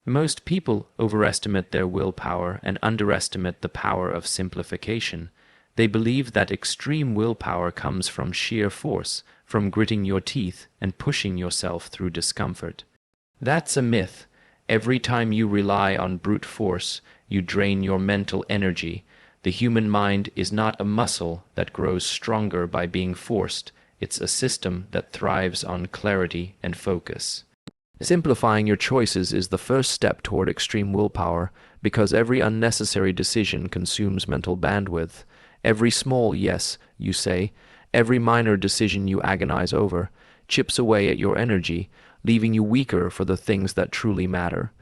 Most people overestimate their willpower and underestimate the power of simplification. They believe that extreme willpower comes from sheer force, from gritting your teeth and pushing yourself through discomfort. That's a myth. Every time you rely on brute force, you drain your mental energy. The human mind is not a muscle that grows stronger by being forced. It's a system that thrives on clarity and focus. Simplifying your choices is the first step toward extreme willpower, because every unnecessary decision consumes mental bandwidth. Every small yes you say, every minor decision you agonize over, chips away at your energy, leaving you weaker for the things that truly matter.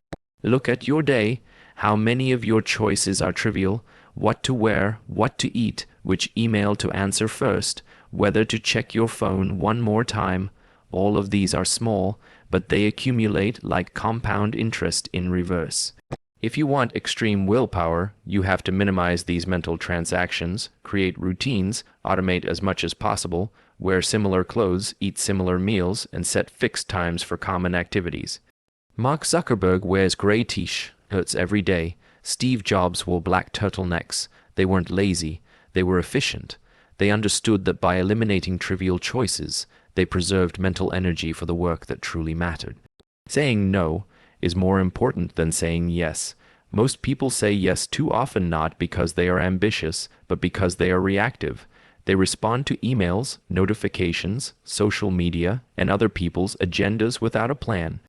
Look at your day. How many of your choices are trivial? What to wear, what to eat, which email to answer first, whether to check your phone one more time. All of these are small, but they accumulate like compound interest in reverse. If you want extreme willpower, you have to minimize these mental transactions, create routines, automate as much as possible, wear similar clothes, eat similar meals, and set fixed times for common activities. Mark Zuckerberg wears gray t-shirts every day. Steve Jobs wore black turtlenecks. They weren't lazy. They were efficient. They understood that by eliminating trivial choices, they preserved mental energy for the work that truly mattered. Saying no is more important than saying yes. Most people say yes too often, not because they are ambitious, but because they are reactive. They respond to emails, notifications, social media, and other people's agendas without a plan.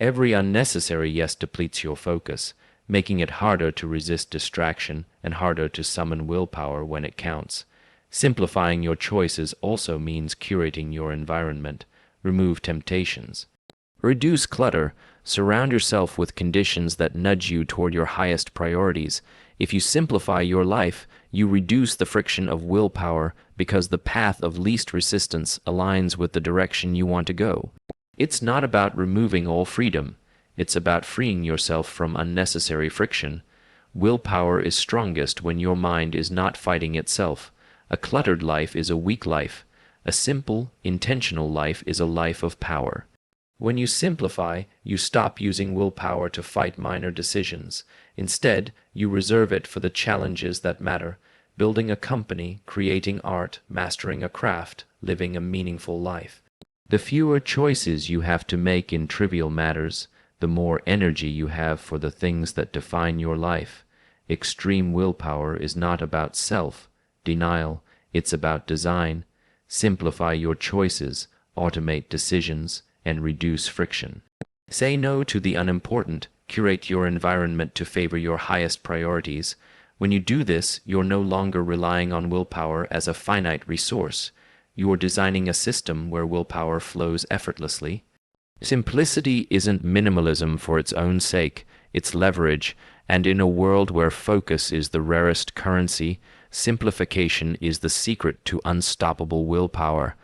Every unnecessary yes depletes your focus, making it harder to resist distraction and harder to summon willpower when it counts. Simplifying your choices also means curating your environment. Remove temptations. Reduce clutter. Surround yourself with conditions that nudge you toward your highest priorities. If you simplify your life, you reduce the friction of willpower because the path of least resistance aligns with the direction you want to go. It's not about removing all freedom. It's about freeing yourself from unnecessary friction. Willpower is strongest when your mind is not fighting itself. A cluttered life is a weak life. A simple, intentional life is a life of power. When you simplify, you stop using willpower to fight minor decisions. Instead, you reserve it for the challenges that matter: building a company, creating art, mastering a craft, living a meaningful life. The fewer choices you have to make in trivial matters, the more energy you have for the things that define your life. Extreme willpower is not about self-denial, it's about design. Simplify your choices, automate decisions, and reduce friction. Say no to the unimportant. Curate your environment to favor your highest priorities. When you do this, you're no longer relying on willpower as a finite resource. You're designing a system where willpower flows effortlessly. Simplicity isn't minimalism for its own sake, it's leverage, and in a world where focus is the rarest currency, simplification is the secret to unstoppable willpower.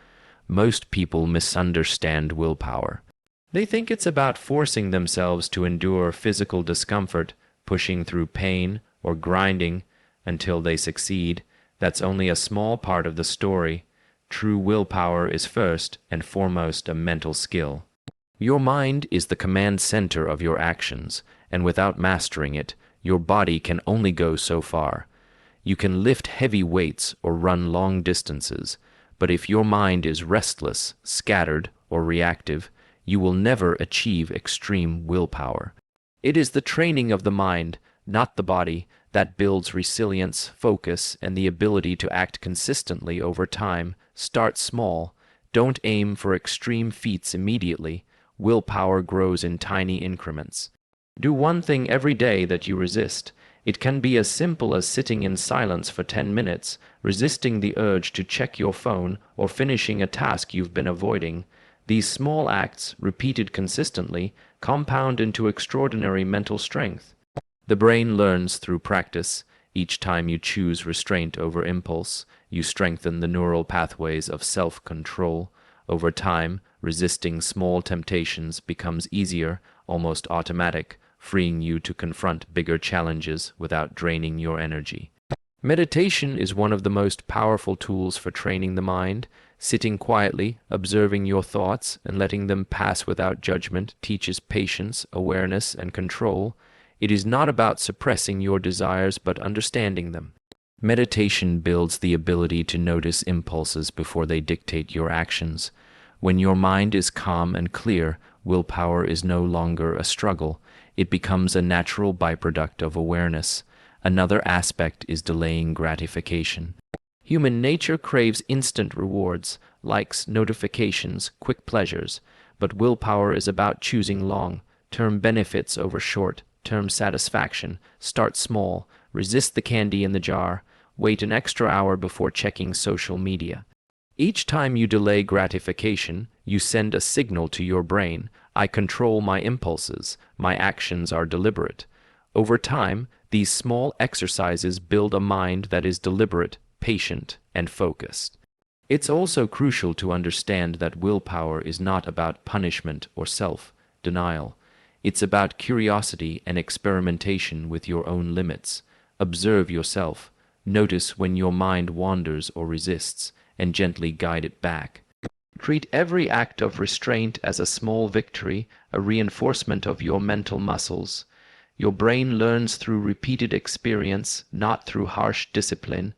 Most people misunderstand willpower. They think it's about forcing themselves to endure physical discomfort, pushing through pain, or grinding until they succeed. That's only a small part of the story. True willpower is first and foremost a mental skill. Your mind is the command center of your actions, and without mastering it, your body can only go so far. You can lift heavy weights or run long distances, but if your mind is restless, scattered, or reactive, you will never achieve extreme willpower. It is the training of the mind, not the body, that builds resilience, focus, and the ability to act consistently over time. Start small. Don't aim for extreme feats immediately. Willpower grows in tiny increments. Do one thing every day that you resist. It can be as simple as sitting in silence for 10 minutes, resisting the urge to check your phone, or finishing a task you've been avoiding. These small acts, repeated consistently, compound into extraordinary mental strength. The brain learns through practice. Each time you choose restraint over impulse, you strengthen the neural pathways of self-control. Over time, resisting small temptations becomes easier, almost automatic, freeing you to confront bigger challenges without draining your energy. Meditation is one of the most powerful tools for training the mind. Sitting quietly, observing your thoughts, and letting them pass without judgment teaches patience, awareness, and control. It is not about suppressing your desires but understanding them. Meditation builds the ability to notice impulses before they dictate your actions. When your mind is calm and clear, willpower is no longer a struggle. It becomes a natural byproduct of awareness. Another aspect is delaying gratification. Human nature craves instant rewards, likes, notifications, quick pleasures, but willpower is about choosing long-term benefits over short-term satisfaction. Start small, resist the candy in the jar, wait an extra hour before checking social media. Each time you delay gratification, you send a signal to your brain: I control my impulses, my actions are deliberate. Over time, these small exercises build a mind that is deliberate, patient, and focused. It's also crucial to understand that willpower is not about punishment or self-denial. It's about curiosity and experimentation with your own limits. Observe yourself, notice when your mind wanders or resists, and gently guide it back. Treat every act of restraint as a small victory, a reinforcement of your mental muscles. Your brain learns through repeated experience, not through harsh discipline.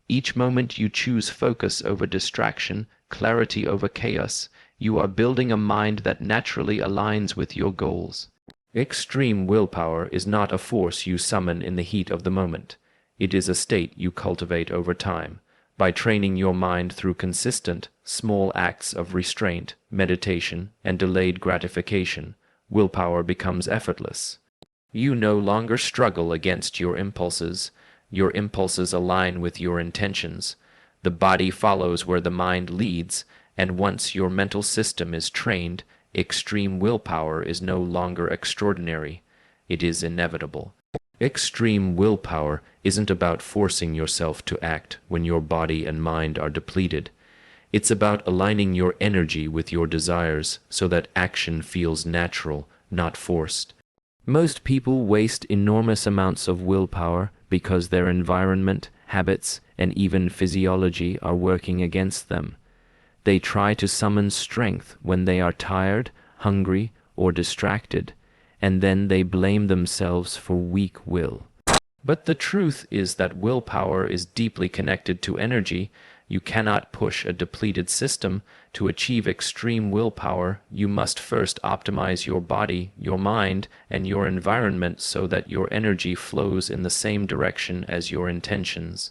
Each moment you choose focus over distraction, clarity over chaos, you are building a mind that naturally aligns with your goals. Extreme willpower is not a force you summon in the heat of the moment. It is a state you cultivate over time. By training your mind through consistent, small acts of restraint, meditation, and delayed gratification, willpower becomes effortless. You no longer struggle against your impulses. Your impulses align with your intentions. The body follows where the mind leads, and once your mental system is trained, extreme willpower is no longer extraordinary. It is inevitable. Extreme willpower isn't about forcing yourself to act when your body and mind are depleted. It's about aligning your energy with your desires so that action feels natural, not forced. Most people waste enormous amounts of willpower because their environment, habits, and even physiology are working against them. They try to summon strength when they are tired, hungry, or distracted, and then they blame themselves for weak will. But the truth is that willpower is deeply connected to energy. You cannot push a depleted system. To achieve extreme willpower, you must first optimize your body, your mind, and your environment so that your energy flows in the same direction as your intentions.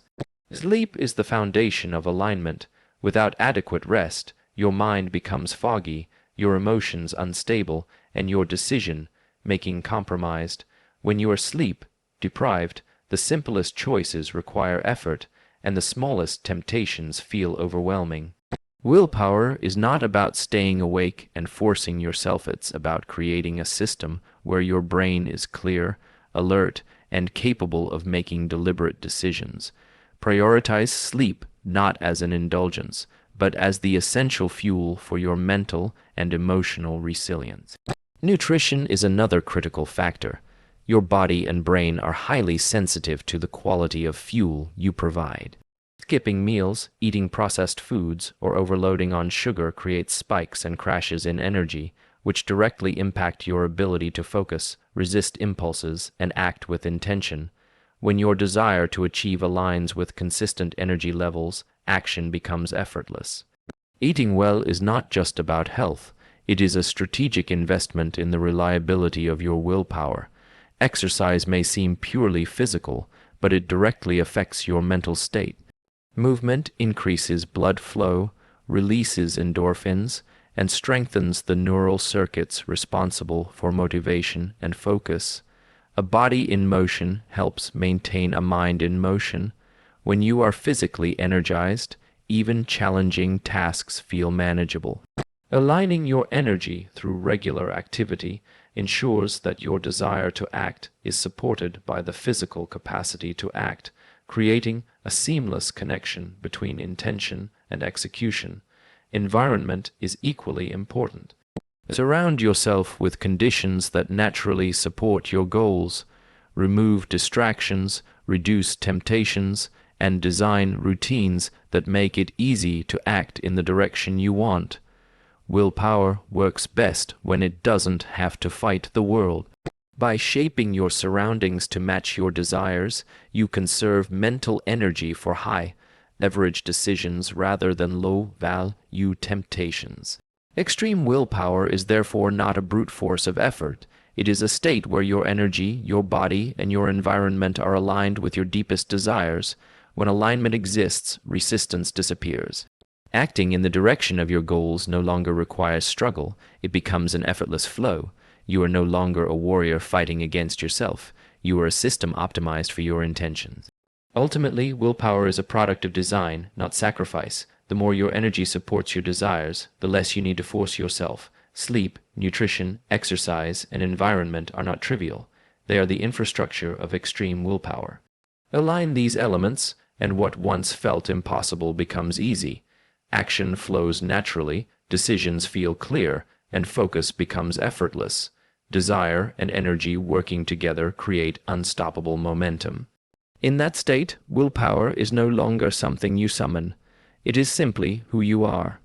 Sleep is the foundation of alignment. Without adequate rest, your mind becomes foggy, your emotions unstable, and your decision-making compromised. When you are sleep-deprived, the simplest choices require effort, and the smallest temptations feel overwhelming. Willpower is not about staying awake and forcing yourself. It's about creating a system where your brain is clear, alert, and capable of making deliberate decisions. Prioritize sleep not as an indulgence, but as the essential fuel for your mental and emotional resilience. Nutrition is another critical factor. Your body and brain are highly sensitive to the quality of fuel you provide. Skipping meals, eating processed foods, or overloading on sugar creates spikes and crashes in energy, which directly impact your ability to focus, resist impulses, and act with intention. When your desire to achieve aligns with consistent energy levels, action becomes effortless. Eating well is not just about health. It is a strategic investment in the reliability of your willpower. Exercise may seem purely physical, but it directly affects your mental state. Movement increases blood flow, releases endorphins, and strengthens the neural circuits responsible for motivation and focus. A body in motion helps maintain a mind in motion. When you are physically energized, even challenging tasks feel manageable. Aligning your energy through regular activity ensures that your desire to act is supported by the physical capacity to act, creating a seamless connection between intention and execution. Environment is equally important. Surround yourself with conditions that naturally support your goals. Remove distractions, reduce temptations, and design routines that make it easy to act in the direction you want. Willpower works best when it doesn't have to fight the world. By shaping your surroundings to match your desires, you conserve mental energy for high-leverage decisions rather than low-value temptations. Extreme willpower is therefore not a brute force of effort. It is a state where your energy, your body, and your environment are aligned with your deepest desires. When alignment exists, resistance disappears. Acting in the direction of your goals no longer requires struggle. It becomes an effortless flow. You are no longer a warrior fighting against yourself. You are a system optimized for your intentions. Ultimately, willpower is a product of design, not sacrifice. The more your energy supports your desires, the less you need to force yourself. Sleep, nutrition, exercise, and environment are not trivial. They are the infrastructure of extreme willpower. Align these elements, and what once felt impossible becomes easy. Action flows naturally, decisions feel clear, and focus becomes effortless. Desire and energy working together create unstoppable momentum. In that state, willpower is no longer something you summon. It is simply who you are.